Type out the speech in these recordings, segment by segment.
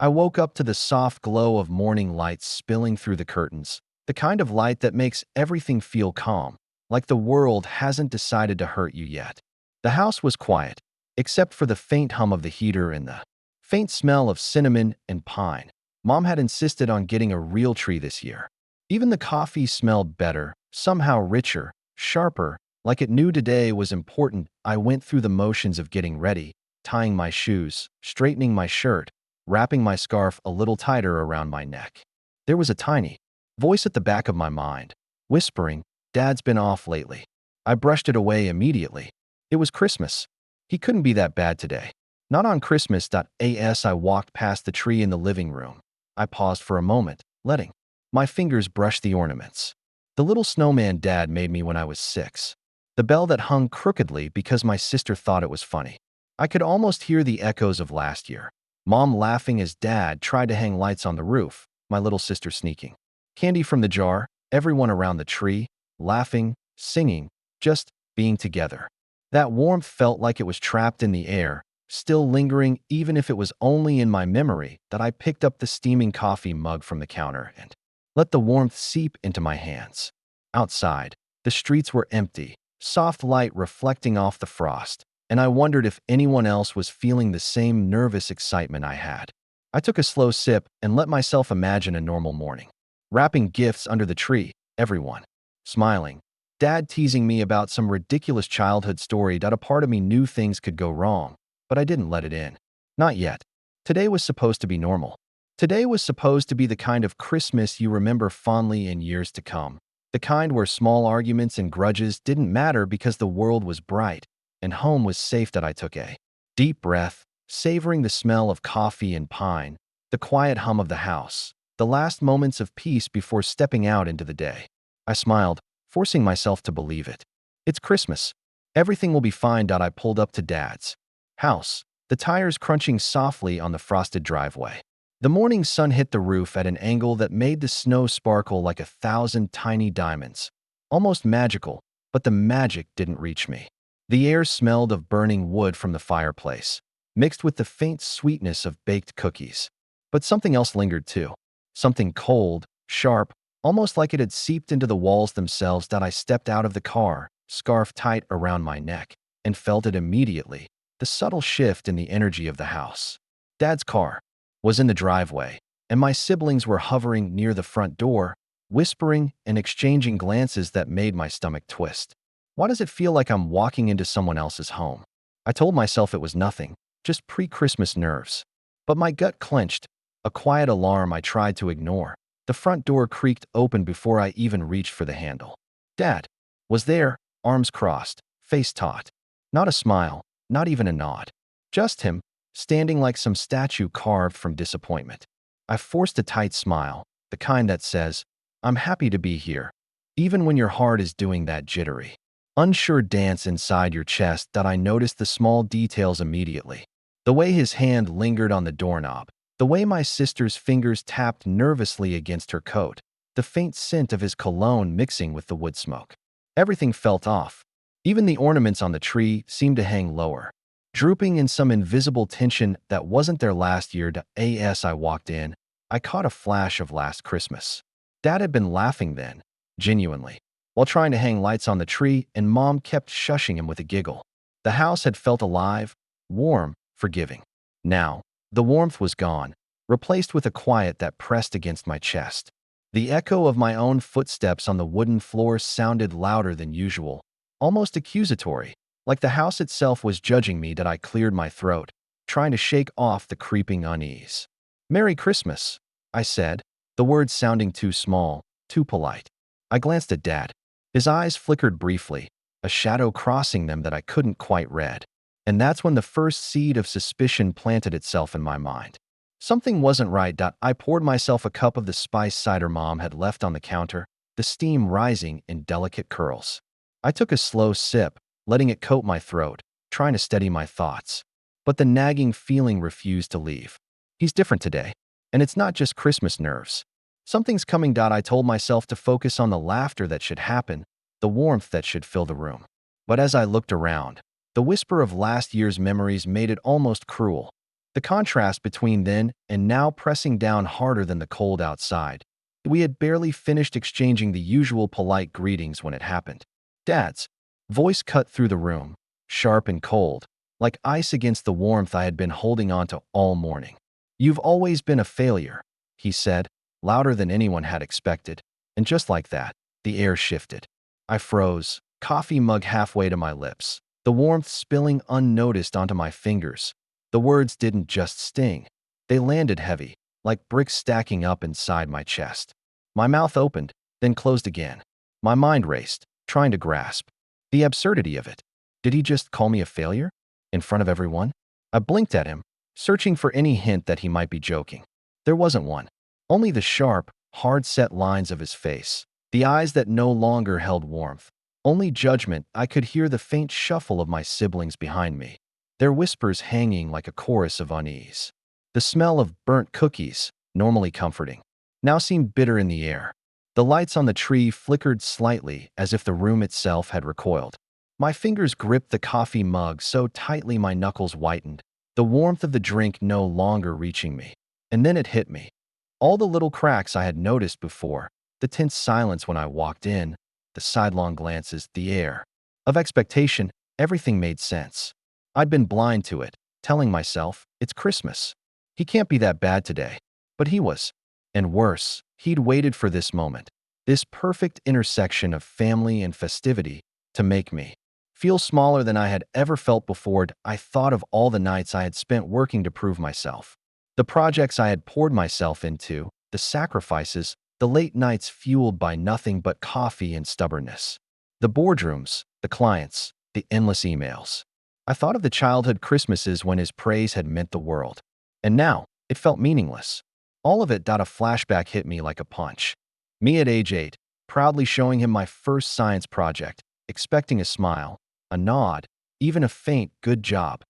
I woke up to the soft glow of morning light spilling through the curtains, the kind of light that makes everything feel calm, like the world hasn't decided to hurt you yet. The house was quiet, except for the faint hum of the heater and the faint smell of cinnamon and pine. Mom had insisted on getting a real tree this year. Even the coffee smelled better, somehow richer, sharper, like it knew today was important. I went through the motions of getting ready, tying my shoes, straightening my shirt, wrapping my scarf a little tighter around my neck. There was a tiny voice at the back of my mind, whispering, "Dad's been off lately." I brushed it away immediately. It was Christmas. He couldn't be that bad today. Not on Christmas. I walked past the tree in the living room. I paused for a moment, letting my fingers brush the ornaments. The little snowman Dad made me when I was 6. The bell that hung crookedly because my sister thought it was funny. I could almost hear the echoes of last year. Mom laughing as Dad tried to hang lights on the roof, my little sister sneaking candy from the jar, everyone around the tree, laughing, singing, just being together. That warmth felt like it was trapped in the air, still lingering even if it was only in my memory. That I picked up the steaming coffee mug from the counter and let the warmth seep into my hands. Outside, the streets were empty, soft light reflecting off the frost, and I wondered if anyone else was feeling the same nervous excitement I had. I took a slow sip and let myself imagine a normal morning. Wrapping gifts under the tree, everyone smiling. Dad teasing me about some ridiculous childhood story that a part of me knew things could go wrong, but I didn't let it in. Not yet. Today was supposed to be normal. Today was supposed to be the kind of Christmas you remember fondly in years to come. The kind where small arguments and grudges didn't matter because the world was bright and home was safe. That I took a deep breath, savoring the smell of coffee and pine, the quiet hum of the house, the last moments of peace before stepping out into the day. I smiled, forcing myself to believe it. It's Christmas. Everything will be fine. I pulled up to Dad's house, the tires crunching softly on the frosted driveway. The morning sun hit the roof at an angle that made the snow sparkle like 1,000 tiny diamonds. Almost magical, but the magic didn't reach me. The air smelled of burning wood from the fireplace, mixed with the faint sweetness of baked cookies. But something else lingered too. Something cold, sharp, almost like it had seeped into the walls themselves. That I stepped out of the car, scarf tight around my neck, and felt it immediately, the subtle shift in the energy of the house. Dad's car was in the driveway, and my siblings were hovering near the front door, whispering and exchanging glances that made my stomach twist. Why does it feel like I'm walking into someone else's home? I told myself it was nothing, just pre-Christmas nerves. But my gut clenched, a quiet alarm I tried to ignore. The front door creaked open before I even reached for the handle. Dad was there, arms crossed, face taut. Not a smile, not even a nod. Just him, standing like some statue carved from disappointment. I forced a tight smile, the kind that says, "I'm happy to be here," even when your heart is doing that jittery, unsure dance inside your chest. That I noticed the small details immediately. The way his hand lingered on the doorknob, the way my sister's fingers tapped nervously against her coat, the faint scent of his cologne mixing with the wood smoke. Everything felt off. Even the ornaments on the tree seemed to hang lower, drooping in some invisible tension that wasn't there last year. As I walked in, I caught a flash of last Christmas. Dad had been laughing then, genuinely, while trying to hang lights on the tree, and Mom kept shushing him with a giggle. The house had felt alive, warm, forgiving. Now, the warmth was gone, replaced with a quiet that pressed against my chest. The echo of my own footsteps on the wooden floor sounded louder than usual, almost accusatory, like the house itself was judging me. That I cleared my throat, trying to shake off the creeping unease. "Merry Christmas," I said, the words sounding too small, too polite. I glanced at Dad. His eyes flickered briefly, a shadow crossing them that I couldn't quite read. And that's when the first seed of suspicion planted itself in my mind. Something wasn't right. I poured myself a cup of the spiced cider Mom had left on the counter, the steam rising in delicate curls. I took a slow sip, letting it coat my throat, trying to steady my thoughts. But the nagging feeling refused to leave. He's different today, and it's not just Christmas nerves. Something's coming. I told myself to focus on the laughter that should happen, the warmth that should fill the room. But as I looked around, the whisper of last year's memories made it almost cruel. The contrast between then and now pressing down harder than the cold outside. We had barely finished exchanging the usual polite greetings when it happened. Dad's voice cut through the room, sharp and cold, like ice against the warmth I had been holding on to all morning. "You've always been a failure," he said, louder than anyone had expected. And just like that, the air shifted. I froze, coffee mug halfway to my lips, the warmth spilling unnoticed onto my fingers. The words didn't just sting. They landed heavy, like bricks stacking up inside my chest. My mouth opened, then closed again. My mind raced, trying to grasp the absurdity of it. Did he just call me a failure? In front of everyone? I blinked at him, searching for any hint that he might be joking. There wasn't one. Only the sharp, hard-set lines of his face. The eyes that no longer held warmth. Only judgment. I could hear the faint shuffle of my siblings behind me, their whispers hanging like a chorus of unease. The smell of burnt cookies, normally comforting, now seemed bitter in the air. The lights on the tree flickered slightly as if the room itself had recoiled. My fingers gripped the coffee mug so tightly my knuckles whitened, the warmth of the drink no longer reaching me. And then it hit me. All the little cracks I had noticed before, the tense silence when I walked in, the sidelong glances, the air of expectation, everything made sense. I'd been blind to it, telling myself, it's Christmas. He can't be that bad today. But he was. And worse, he'd waited for this moment, this perfect intersection of family and festivity, to make me feel smaller than I had ever felt before. I thought of all the nights I had spent working to prove myself, the projects I had poured myself into, the sacrifices, the late nights fueled by nothing but coffee and stubbornness, the boardrooms, the clients, the endless emails. I thought of the childhood Christmases when his praise had meant the world. And now, it felt meaningless. All of it. A flashback hit me like a punch. Me at age 8, proudly showing him my first science project, expecting a smile, a nod, even a faint "good job."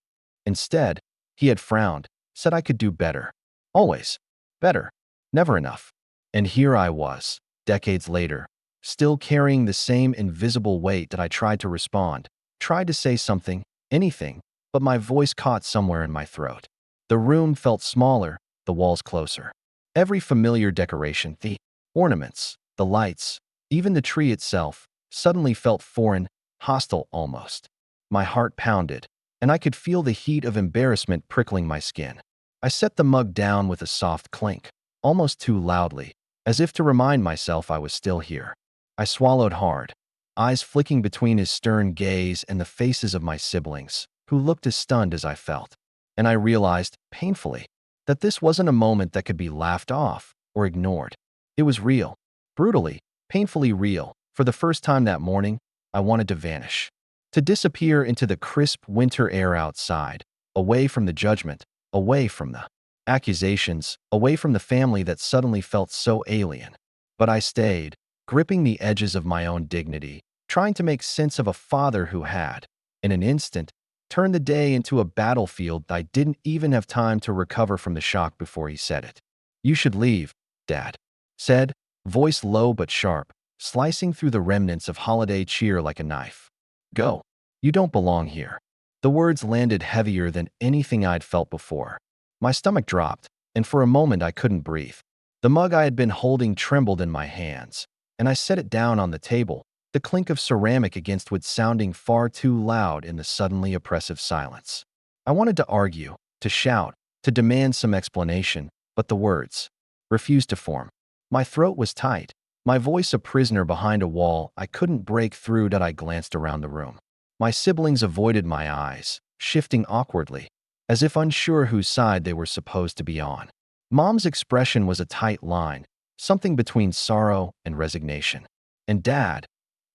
Instead, he had frowned, said I could do better. Always. Better. Never enough. And here I was, decades later, still carrying the same invisible weight. That I tried to respond, tried to say something, anything, but my voice caught somewhere in my throat. The room felt smaller, the walls closer. Every familiar decoration, the ornaments, the lights, even the tree itself, suddenly felt foreign, hostile almost. My heart pounded, and I could feel the heat of embarrassment prickling my skin. I set the mug down with a soft clink, almost too loudly, as if to remind myself I was still here. I swallowed hard, eyes flicking between his stern gaze and the faces of my siblings, who looked as stunned as I felt. And I realized, painfully, that this wasn't a moment that could be laughed off or ignored. It was real, brutally, painfully real. For the first time that morning, I wanted to vanish, to disappear into the crisp winter air outside, away from the judgment, away from the accusations, away from the family that suddenly felt so alien. But I stayed, gripping the edges of my own dignity, trying to make sense of a father who had, in an instant, turned the day into a battlefield. I didn't even have time to recover from the shock before he said it. "You should leave, Dad," said, voice low but sharp, slicing through the remnants of holiday cheer like a knife. "Go. You don't belong here." The words landed heavier than anything I'd felt before. My stomach dropped, and for a moment I couldn't breathe. The mug I had been holding trembled in my hands, and I set it down on the table, the clink of ceramic against wood sounding far too loud in the suddenly oppressive silence. I wanted to argue, to shout, to demand some explanation, but the words refused to form. My throat was tight, my voice a prisoner behind a wall I couldn't break through. I glanced around the room. My siblings avoided my eyes, shifting awkwardly, as if unsure whose side they were supposed to be on. Mom's expression was a tight line, something between sorrow and resignation. And Dad,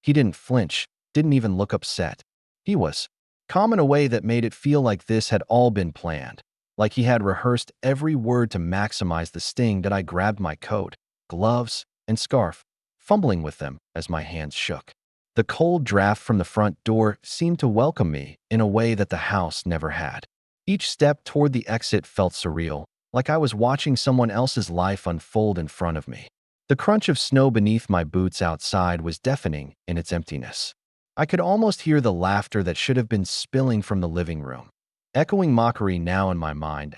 he didn't flinch, didn't even look upset. He was calm in a way that made it feel like this had all been planned, like he had rehearsed every word to maximize the sting. I grabbed my coat, gloves, and scarf, fumbling with them as my hands shook. The cold draft from the front door seemed to welcome me in a way that the house never had. Each step toward the exit felt surreal, like I was watching someone else's life unfold in front of me. The crunch of snow beneath my boots outside was deafening in its emptiness. I could almost hear the laughter that should have been spilling from the living room. Echoing mockery now in my mind,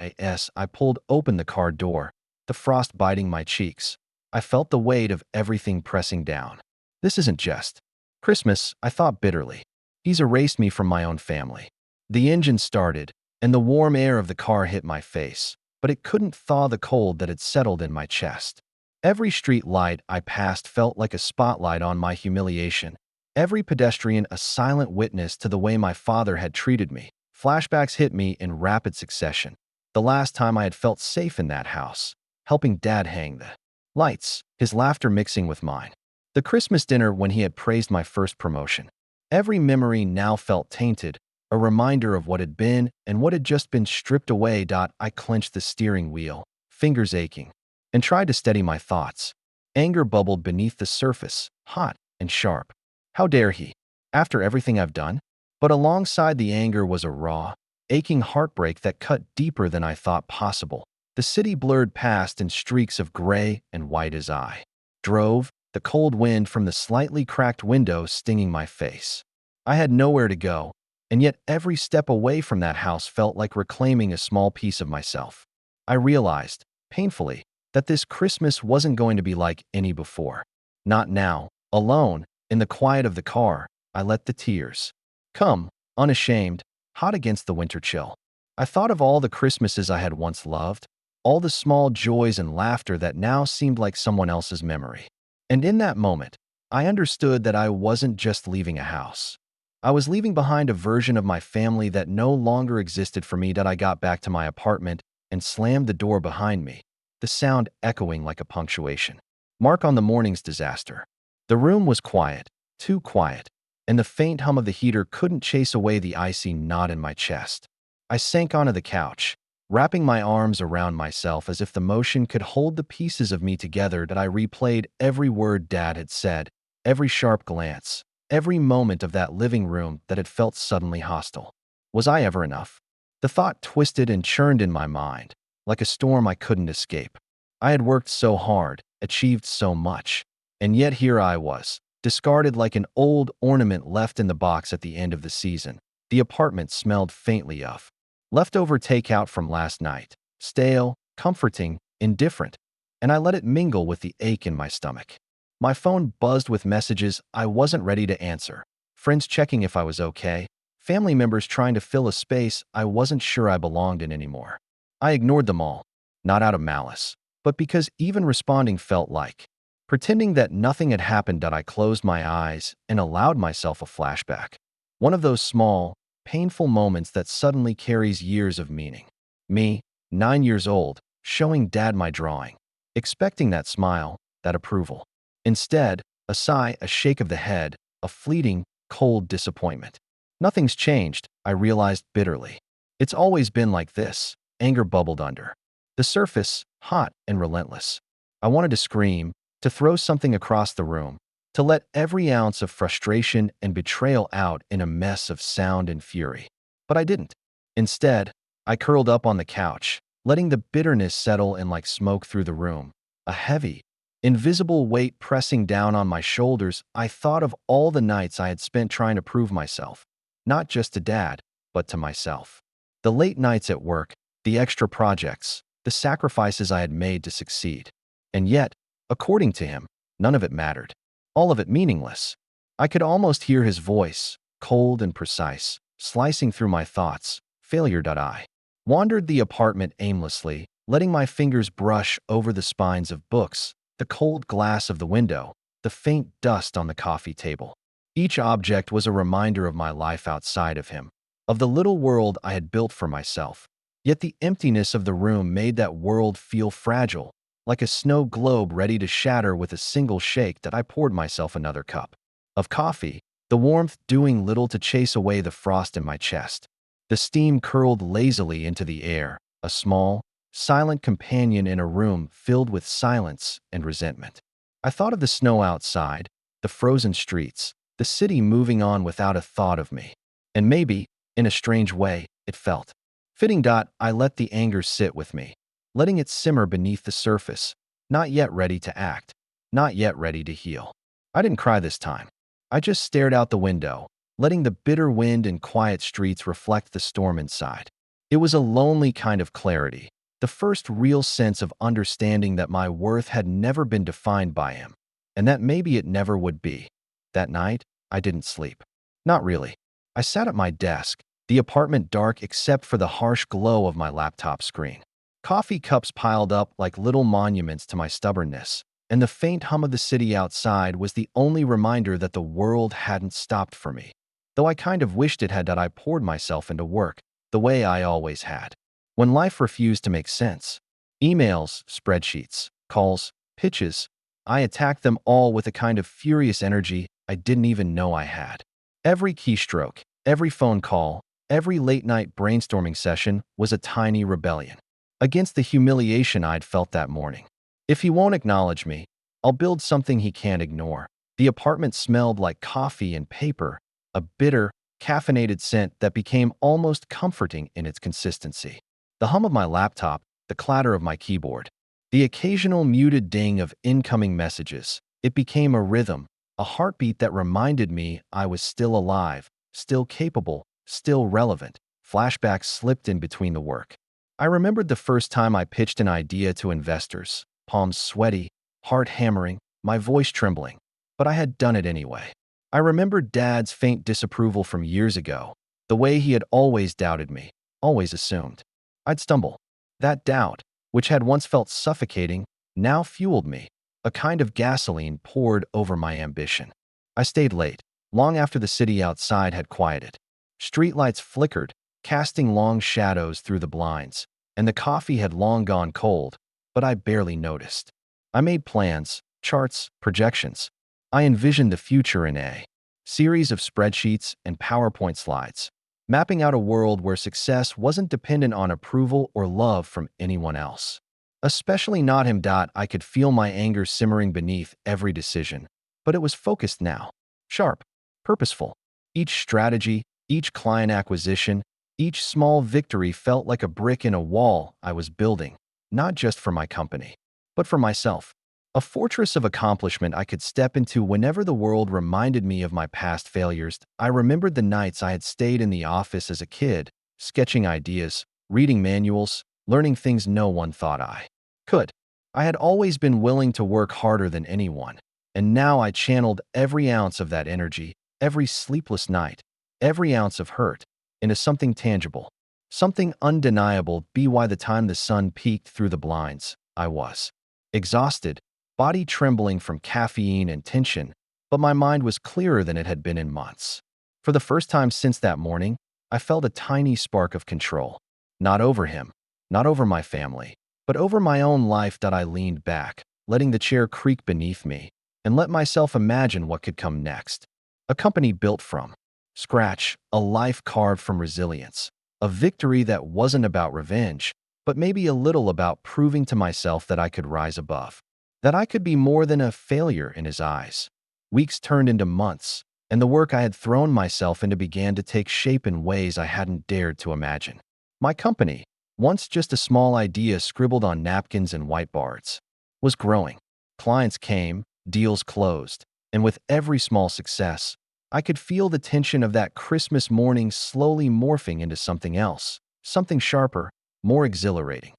I pulled open the car door, the frost biting my cheeks. I felt the weight of everything pressing down. This isn't just Christmas, I thought bitterly. He's erased me from my own family. The engine started, and the warm air of the car hit my face, but it couldn't thaw the cold that had settled in my chest. Every street light I passed felt like a spotlight on my humiliation. Every pedestrian a silent witness to the way my father had treated me. Flashbacks hit me in rapid succession. The last time I had felt safe in that house, helping Dad hang the lights, his laughter mixing with mine. The Christmas dinner when he had praised my first promotion. Every memory now felt tainted, a reminder of what had been and what had just been stripped away. I clenched the steering wheel, fingers aching, and tried to steady my thoughts. Anger bubbled beneath the surface, hot and sharp. How dare he? After everything I've done? But alongside the anger was a raw, aching heartbreak that cut deeper than I thought possible. The city blurred past in streaks of gray and white as I drove, the cold wind from the slightly cracked window stinging my face. I had nowhere to go, and yet every step away from that house felt like reclaiming a small piece of myself. I realized, painfully, that this Christmas wasn't going to be like any before. Not now, alone, in the quiet of the car, I let the tears come, unashamed, hot against the winter chill. I thought of all the Christmases I had once loved, all the small joys and laughter that now seemed like someone else's memory. And in that moment, I understood that I wasn't just leaving a house. I was leaving behind a version of my family that no longer existed for me. I got back to my apartment and slammed the door behind me, the sound echoing like a punctuation mark on the morning's disaster. The room was quiet, too quiet, and the faint hum of the heater couldn't chase away the icy knot in my chest. I sank onto the couch, wrapping my arms around myself as if the motion could hold the pieces of me together. I replayed every word Dad had said, every sharp glance, every moment of that living room that had felt suddenly hostile. Was I ever enough? The thought twisted and churned in my mind, like a storm I couldn't escape. I had worked so hard, achieved so much, and yet here I was, discarded like an old ornament left in the box at the end of the season. The apartment smelled faintly of leftover takeout from last night, stale, comforting, indifferent, and I let it mingle with the ache in my stomach. My phone buzzed with messages I wasn't ready to answer, friends checking if I was okay, family members trying to fill a space I wasn't sure I belonged in anymore. I ignored them all, not out of malice, but because even responding felt like pretending that nothing had happened. I closed my eyes and allowed myself a flashback. One of those small, painful moments that suddenly carries years of meaning. Me, 9 years old, showing Dad my drawing, expecting that smile, that approval. Instead, a sigh, a shake of the head, a fleeting, cold disappointment. Nothing's changed, I realized bitterly. It's always been like this. Anger bubbled under the surface, hot and relentless. I wanted to scream, to throw something across the room, to let every ounce of frustration and betrayal out in a mess of sound and fury. But I didn't. Instead, I curled up on the couch, letting the bitterness settle in like smoke through the room. A heavy, invisible weight pressing down on my shoulders. I thought of all the nights I had spent trying to prove myself, not just to Dad, but to myself. The late nights at work, the extra projects, the sacrifices I had made to succeed. And yet, according to him, none of it mattered. All of it meaningless. I could almost hear his voice, cold and precise, slicing through my thoughts. Failure. I wandered the apartment aimlessly, letting my fingers brush over the spines of books, the cold glass of the window, the faint dust on the coffee table. Each object was a reminder of my life outside of him, of the little world I had built for myself. Yet the emptiness of the room made that world feel fragile, like a snow globe ready to shatter with a single shake. I poured myself another cup of coffee, the warmth doing little to chase away the frost in my chest. The steam curled lazily into the air, a small, silent companion in a room filled with silence and resentment. I thought of the snow outside, the frozen streets, the city moving on without a thought of me. And maybe, in a strange way, it felt fitting. I let the anger sit with me, letting it simmer beneath the surface, not yet ready to act, not yet ready to heal. I didn't cry this time. I just stared out the window, letting the bitter wind and quiet streets reflect the storm inside. It was a lonely kind of clarity, the first real sense of understanding that my worth had never been defined by him, and that maybe it never would be. That night, I didn't sleep. Not really. I sat at my desk, the apartment dark except for the harsh glow of my laptop screen. Coffee cups piled up like little monuments to my stubbornness, and the faint hum of the city outside was the only reminder that the world hadn't stopped for me. Though I kind of wished it had, that I poured myself into work, the way I always had. When life refused to make sense, emails, spreadsheets, calls, pitches, I attacked them all with a kind of furious energy I didn't even know I had. Every keystroke, every phone call, every late-night brainstorming session was a tiny rebellion against the humiliation I'd felt that morning. If he won't acknowledge me, I'll build something he can't ignore. The apartment smelled like coffee and paper, a bitter, caffeinated scent that became almost comforting in its consistency. The hum of my laptop, the clatter of my keyboard, the occasional muted ding of incoming messages, it became a rhythm, a heartbeat that reminded me I was still alive, still capable, still relevant. Flashbacks slipped in between the work. I remembered the first time I pitched an idea to investors, palms sweaty, heart hammering, my voice trembling, but I had done it anyway. I remembered Dad's faint disapproval from years ago, the way he had always doubted me, always assumed I'd stumble. That doubt, which had once felt suffocating, now fueled me, a kind of gasoline poured over my ambition. I stayed late, long after the city outside had quieted. Streetlights flickered, casting long shadows through the blinds, and the coffee had long gone cold, but I barely noticed. I made plans, charts, projections. I envisioned the future in a series of spreadsheets and PowerPoint slides, mapping out a world where success wasn't dependent on approval or love from anyone else. Especially not him. I could feel my anger simmering beneath every decision, but it was focused now, sharp, purposeful. Each strategy, each client acquisition, each small victory felt like a brick in a wall I was building, not just for my company, but for myself. A fortress of accomplishment I could step into whenever the world reminded me of my past failures. I remembered the nights I had stayed in the office as a kid, sketching ideas, reading manuals, learning things no one thought I could. I had always been willing to work harder than anyone, and now I channeled every ounce of that energy, every sleepless night, every ounce of hurt, into something tangible, something undeniable. By the time the sun peeked through the blinds, I was exhausted, body trembling from caffeine and tension, but my mind was clearer than it had been in months. For the first time since that morning, I felt a tiny spark of control. Not over him, not over my family, but over my own life. I leaned back, letting the chair creak beneath me, and let myself imagine what could come next. A company built from scratch, a life carved from resilience, a victory that wasn't about revenge, but maybe a little about proving to myself that I could rise above, that I could be more than a failure in his eyes. Weeks turned into months, and the work I had thrown myself into began to take shape in ways I hadn't dared to imagine. My company, once just a small idea scribbled on napkins and whiteboards, was growing. Clients came, deals closed, and with every small success, I could feel the tension of that Christmas morning slowly morphing into something else, something sharper, more exhilarating.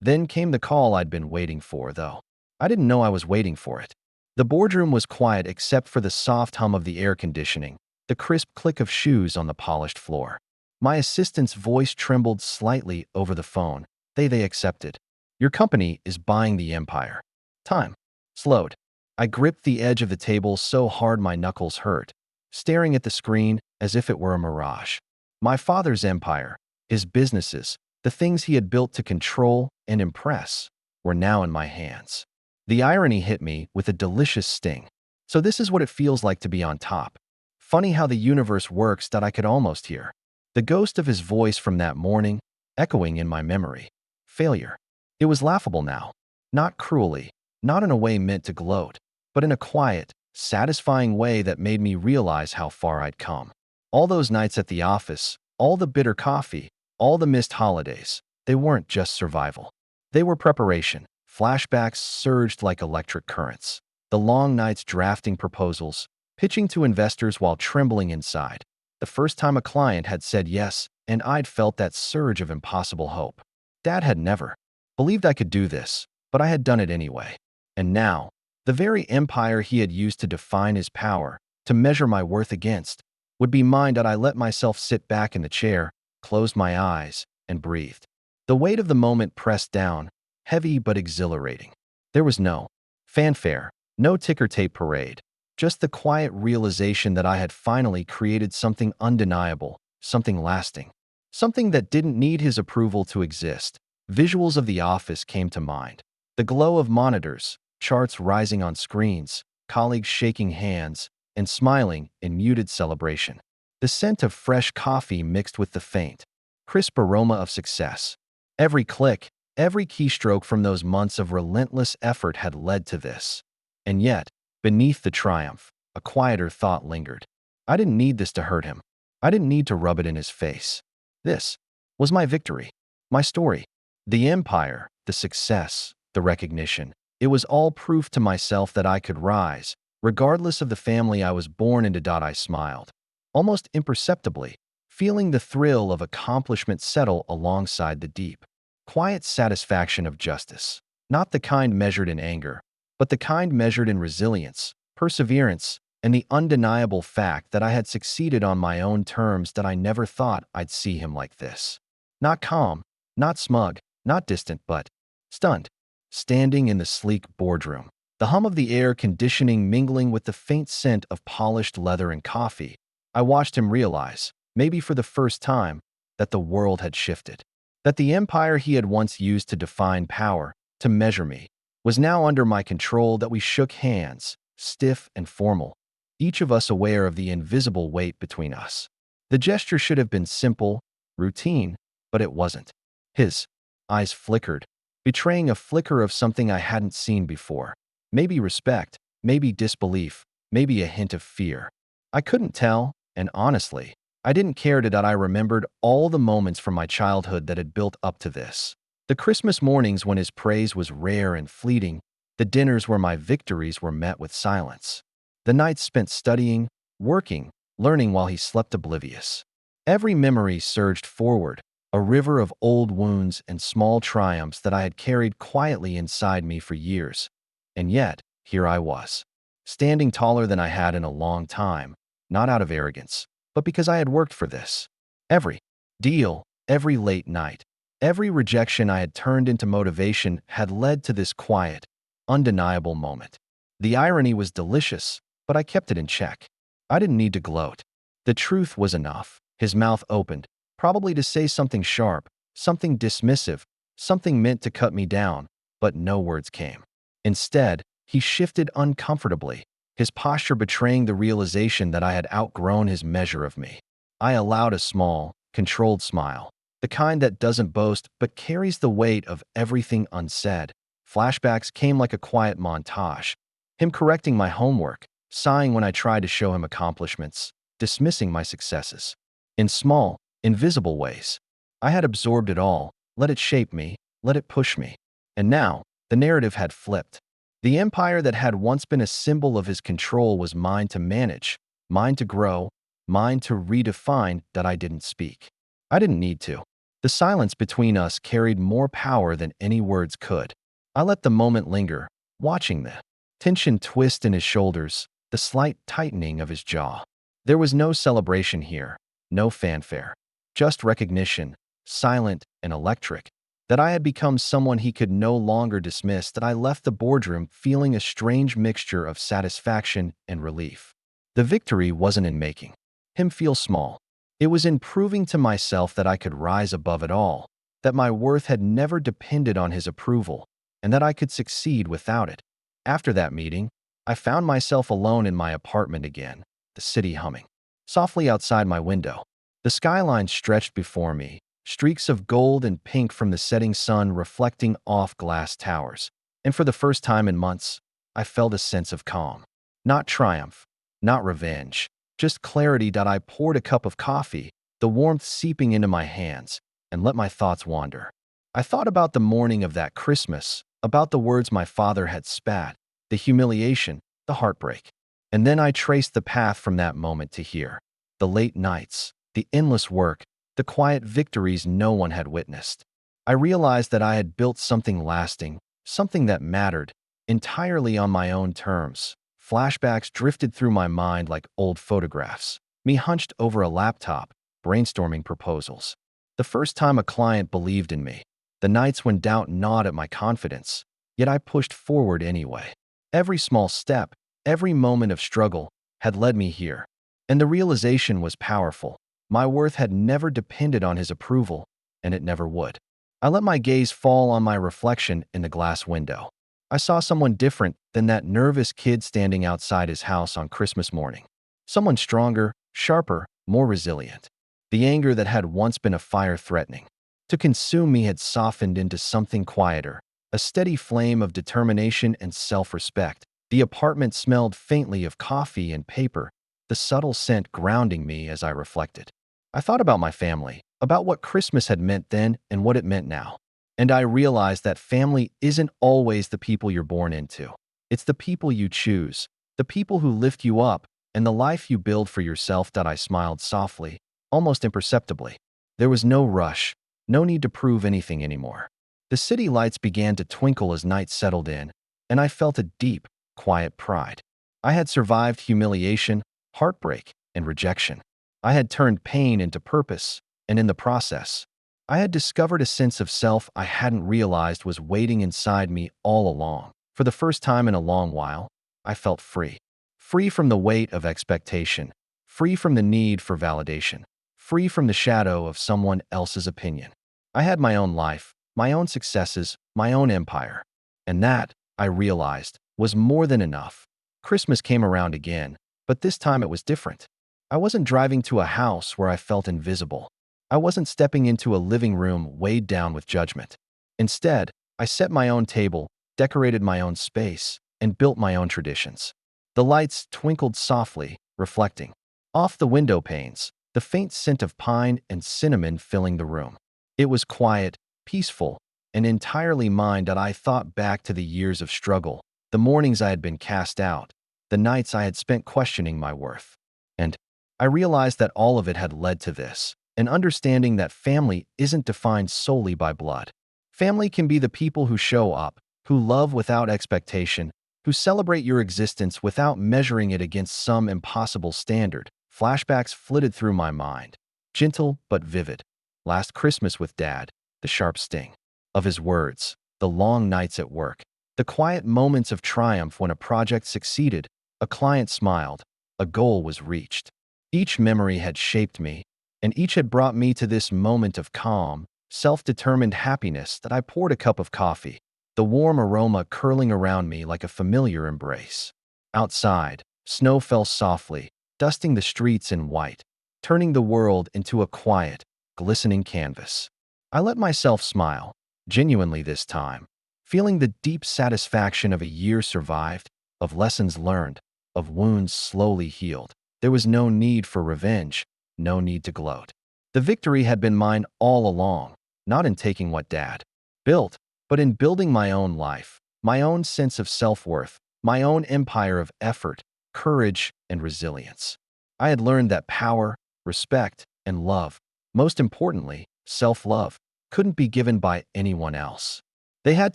Then came the call I'd been waiting for, though I didn't know I was waiting for it. The boardroom was quiet except for the soft hum of the air conditioning, the crisp click of shoes on the polished floor. My assistant's voice trembled slightly over the phone. They accepted. Your company is buying the empire. Time slowed. I gripped the edge of the table so hard my knuckles hurt, staring at the screen as if it were a mirage. My father's empire, his businesses, the things he had built to control and impress, were now in my hands. The irony hit me with a delicious sting. So this is what it feels like to be on top. Funny how the universe works. I could almost hear the ghost of his voice from that morning, echoing in my memory. Failure. It was laughable now. Not cruelly, not in a way meant to gloat, but in a quiet, satisfying way that made me realize how far I'd come. All those nights at the office, all the bitter coffee, all the missed holidays, they weren't just survival. They were preparation. Flashbacks surged like electric currents. The long nights drafting proposals, pitching to investors while trembling inside. The first time a client had said yes, and I'd felt that surge of impossible hope. Dad had never believed I could do this, but I had done it anyway. And now, the very empire he had used to define his power, to measure my worth against, would be mine. That I let myself sit back in the chair, closed my eyes, and breathed. The weight of the moment pressed down, heavy but exhilarating. There was no fanfare, no ticker tape parade, just the quiet realization that I had finally created something undeniable, something lasting, something that didn't need his approval to exist. Visuals of the office came to mind. The glow of monitors, charts rising on screens, colleagues shaking hands and smiling in muted celebration. The scent of fresh coffee mixed with the faint, crisp aroma of success. Every click, every keystroke from those months of relentless effort had led to this. And yet, beneath the triumph, a quieter thought lingered. I didn't need this to hurt him. I didn't need to rub it in his face. This was my victory, my story. The empire, the success, the recognition. It was all proof to myself that I could rise, regardless of the family I was born into. I smiled, almost imperceptibly, feeling the thrill of accomplishment settle alongside the deep, quiet satisfaction of justice. Not the kind measured in anger, but the kind measured in resilience, perseverance, and the undeniable fact that I had succeeded on my own terms. That I never thought I'd see him like this. Not calm, not smug, not distant, but stunned. Standing in the sleek boardroom, the hum of the air conditioning mingling with the faint scent of polished leather and coffee, I watched him realize, maybe for the first time, that the world had shifted. That the empire he had once used to define power, to measure me, was now under my control. That we shook hands, stiff and formal, each of us aware of the invisible weight between us. The gesture should have been simple, routine, but it wasn't. His eyes flickered, betraying a flicker of something I hadn't seen before. Maybe respect, maybe disbelief, maybe a hint of fear. I couldn't tell, and honestly, I didn't care. I remembered all the moments from my childhood that had built up to this. The Christmas mornings when his praise was rare and fleeting, the dinners where my victories were met with silence, the nights spent studying, working, learning while he slept oblivious. Every memory surged forward, a river of old wounds and small triumphs that I had carried quietly inside me for years. And yet, here I was, standing taller than I had in a long time, not out of arrogance, but because I had worked for this. Every deal, every late night, every rejection I had turned into motivation had led to this quiet, undeniable moment. The irony was delicious, but I kept it in check. I didn't need to gloat. The truth was enough. His mouth opened, probably to say something sharp, something dismissive, something meant to cut me down, but no words came. Instead, he shifted uncomfortably, his posture betraying the realization that I had outgrown his measure of me. I allowed a small, controlled smile, the kind that doesn't boast but carries the weight of everything unsaid. Flashbacks came like a quiet montage, him correcting my homework, sighing when I tried to show him accomplishments, dismissing my successes. In small, invisible ways. I had absorbed it all, let it shape me, let it push me. And now, the narrative had flipped. The empire that had once been a symbol of his control was mine to manage, mine to grow, mine to redefine. That I didn't speak. I didn't need to. The silence between us carried more power than any words could. I let the moment linger, watching the tension twist in his shoulders, the slight tightening of his jaw. There was no celebration here, no fanfare, just recognition, silent and electric, that I had become someone he could no longer dismiss. That I left the boardroom feeling a strange mixture of satisfaction and relief. The victory wasn't in making him feel small. It was in proving to myself that I could rise above it all, that my worth had never depended on his approval, and that I could succeed without it. After that meeting, I found myself alone in my apartment again, the city humming softly outside my window. The skyline stretched before me, streaks of gold and pink from the setting sun reflecting off glass towers. And for the first time in months, I felt a sense of calm. Not triumph, not revenge, just clarity. I poured a cup of coffee, the warmth seeping into my hands, and let my thoughts wander. I thought about the morning of that Christmas, about the words my father had spat, the humiliation, the heartbreak. And then I traced the path from that moment to here. The late nights, the endless work, the quiet victories no one had witnessed. I realized that I had built something lasting, something that mattered, entirely on my own terms. Flashbacks drifted through my mind like old photographs, me hunched over a laptop, brainstorming proposals. The first time a client believed in me, the nights when doubt gnawed at my confidence, yet I pushed forward anyway. Every small step, every moment of struggle had led me here. And the realization was powerful. My worth had never depended on his approval, and it never would. I let my gaze fall on my reflection in the glass window. I saw someone different than that nervous kid standing outside his house on Christmas morning. Someone stronger, sharper, more resilient. The anger that had once been a fire threatening to consume me had softened into something quieter, a steady flame of determination and self-respect. The apartment smelled faintly of coffee and paper, the subtle scent grounding me as I reflected. I thought about my family, about what Christmas had meant then and what it meant now. And I realized that family isn't always the people you're born into. It's the people you choose, the people who lift you up, and the life you build for yourself. I smiled softly, almost imperceptibly. There was no rush, no need to prove anything anymore. The city lights began to twinkle as night settled in, and I felt a deep, quiet pride. I had survived humiliation, heartbreak, and rejection. I had turned pain into purpose, and in the process, I had discovered a sense of self I hadn't realized was waiting inside me all along. For the first time in a long while, I felt free. Free from the weight of expectation, free from the need for validation, free from the shadow of someone else's opinion. I had my own life, my own successes, my own empire. And that, I realized, was more than enough. Christmas came around again, but this time it was different. I wasn't driving to a house where I felt invisible. I wasn't stepping into a living room weighed down with judgment. Instead, I set my own table, decorated my own space, and built my own traditions. The lights twinkled softly, reflecting off the window panes, the faint scent of pine and cinnamon filling the room. It was quiet, peaceful, and entirely mine. I thought back to the years of struggle, the mornings I had been cast out, the nights I had spent questioning my worth. And I realized that all of it had led to this, an understanding that family isn't defined solely by blood. Family can be the people who show up, who love without expectation, who celebrate your existence without measuring it against some impossible standard. Flashbacks flitted through my mind, gentle but vivid. Last Christmas with Dad, the sharp sting of his words, the long nights at work, the quiet moments of triumph when a project succeeded, a client smiled, a goal was reached. Each memory had shaped me, and each had brought me to this moment of calm, self-determined happiness. That I poured a cup of coffee, the warm aroma curling around me like a familiar embrace. Outside, snow fell softly, dusting the streets in white, turning the world into a quiet, glistening canvas. I let myself smile, genuinely this time, feeling the deep satisfaction of a year survived, of lessons learned, of wounds slowly healed. There was no need for revenge, no need to gloat. The victory had been mine all along, not in taking what Dad built, but in building my own life, my own sense of self-worth, my own empire of effort, courage, and resilience. I had learned that power, respect, and love, most importantly, self-love, couldn't be given by anyone else. They had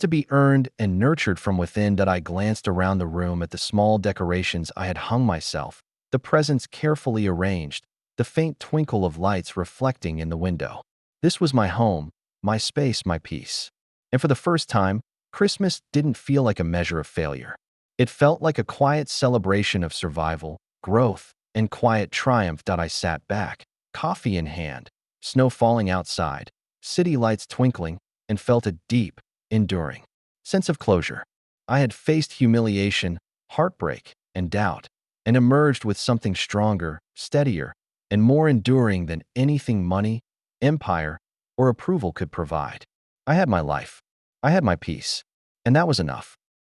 to be earned and nurtured from within. I glanced around the room at the small decorations I had hung myself, the presents carefully arranged, the faint twinkle of lights reflecting in the window. This was my home, my space, my peace. And for the first time, Christmas didn't feel like a measure of failure. It felt like a quiet celebration of survival, growth, and quiet triumph. I sat back, coffee in hand, snow falling outside, city lights twinkling, and felt a deep, enduring sense of closure. I had faced humiliation, heartbreak, and doubt, and emerged with something stronger, steadier, and more enduring than anything money, empire, or approval could provide. I had my life. I had my peace. And that was enough.